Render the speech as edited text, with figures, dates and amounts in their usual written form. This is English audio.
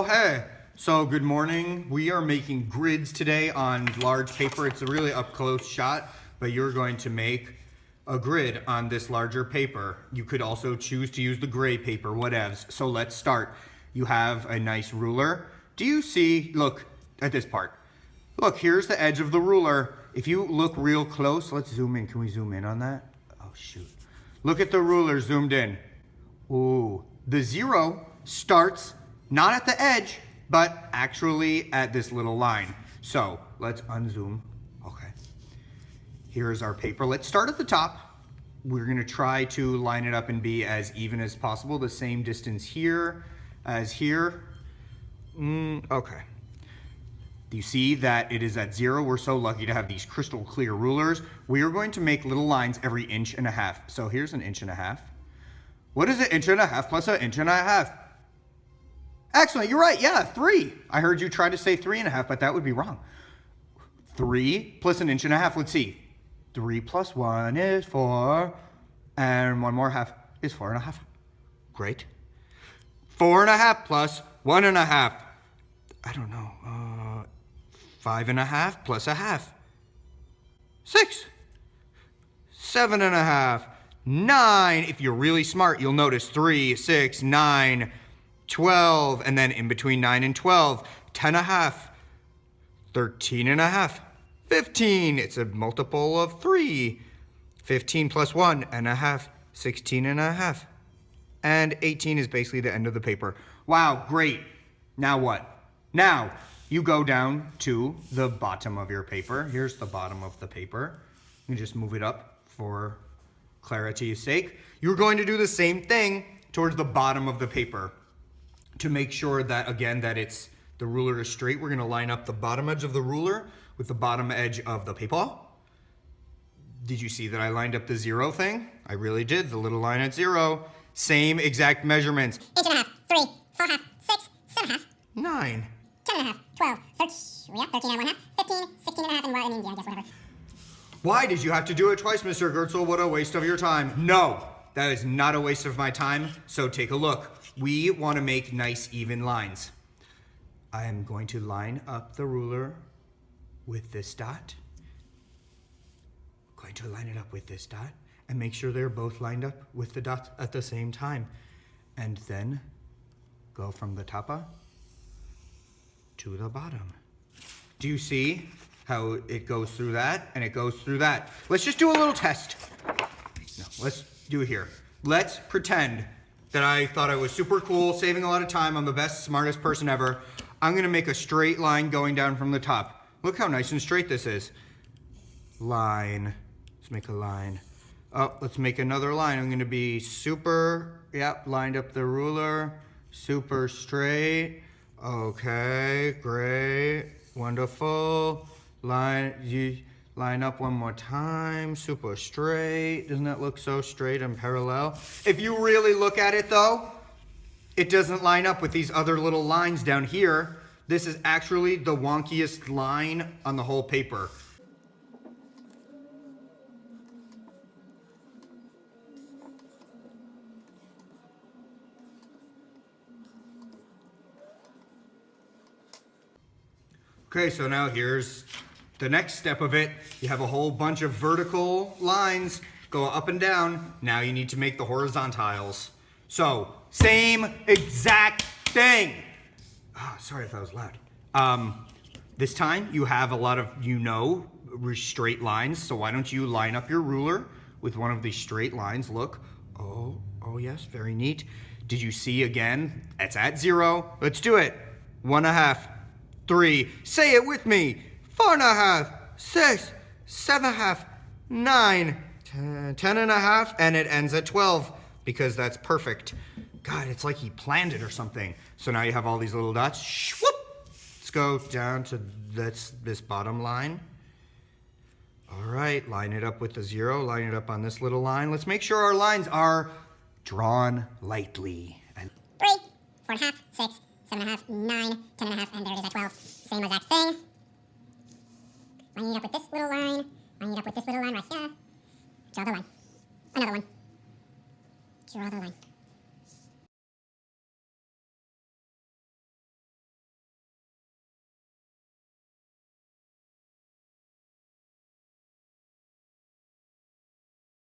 Oh, hey. So good morning. We are making grids today on large paper. It's a really up close shot, but you're going to make a grid on this larger paper. You could also choose to use the gray paper, whatevs. So let's start. You have a nice ruler. Do you see, look at this part. Look, here's the edge of the ruler. If you look real close, let's zoom in. Can we zoom in on that? Oh, shoot. Look at the ruler zoomed in. Ooh, the zero starts not at the edge, but actually at this little line. So let's unzoom. Okay. Here's our paper. Let's start at the top. We're gonna try to line it up and be as even as possible. The same distance here as here. Okay. Do you see that it is at zero? We're so lucky to have these crystal clear rulers. We are going to make little lines every 1.5 inches. So here's 1.5 inches. What is 1.5 inches plus 1.5 inches? Excellent, you're right, yeah, 3. I heard you try to say 3.5, but that would be wrong. 3 plus 1.5 inches, let's see. 3 plus 1 is 4, and 1 more half is 4.5. Great. 4.5 plus 1.5. I don't know, 5.5 plus a half. 6. 7.5. 9. If you're really smart, you'll notice 3, 6, 9, 12, and then in between 9 and 12, 10.5, 13.5, 15. It's a multiple of 3. 15 plus 1.5, 16.5. And 18 is basically the end of the paper. Wow, great. Now what? Now, you go down to the bottom of your paper. Here's the bottom of the paper. You just move it up for clarity's sake. You're going to do the same thing towards the bottom of the paper. To make sure that, again, that it's the ruler is straight, we're gonna line up the bottom edge of the ruler with the bottom edge of the paper. Did you see that I lined up the 0 thing? I really did, the little line at 0. Same exact measurements. 1.5, 3, 4.5, 6, 7.5, 9. 10.5, 12, 13, yeah, 13 and 1/2, 15, 16.5, and I guess whatever. Why did you have to do it twice, Mr. Gertzel? What a waste of your time. No, that is not a waste of my time, so take a look. We want to make nice even lines. I am going to line up the ruler with this dot. Going to line it up with this dot and make sure they're both lined up with the dots at the same time. And then go from the top to the bottom. Do you see how it goes through that and it goes through that? Let's just do a little test. No, let's do it here. Let's pretend that I thought I was super cool, saving a lot of time. I'm the best, smartest person ever. I'm gonna make a straight line going down from the top. Look how nice and straight this is. Line, let's make a line. Oh, let's make another line. I'm gonna be super, yep, lined up the ruler, super straight. Okay, great, wonderful. Line up one more time, super straight. Doesn't that look so straight and parallel? If you really look at it though, it doesn't line up with these other little lines down here. This is actually the wonkiest line on the whole paper. Okay, so now here's the next step of it. You have a whole bunch of vertical lines go up and down. Now you need to make the horizontals. So, same exact thing. Oh, sorry if that was loud. This time you have a lot of, straight lines. So why don't you line up your ruler with one of these straight lines? Look, oh yes, very neat. Did you see again? It's at 0. Let's do it. 1.5, 3, say it with me. 4.5, 6, 7.5, 9, 10.5, and it ends at 12 because that's perfect. God, it's like he planned it or something. So now you have all these little dots. Whoop. Let's go down to this bottom line. All right, line it up with the 0, line it up on this little line. Let's make sure our lines are drawn lightly. 3, 4.5, 6, 7.5, 9, 10.5, and there it is at 12. Same exact thing. Line it up with this little line. Line it up with this little line right here. Draw the line. Another one. Draw the line.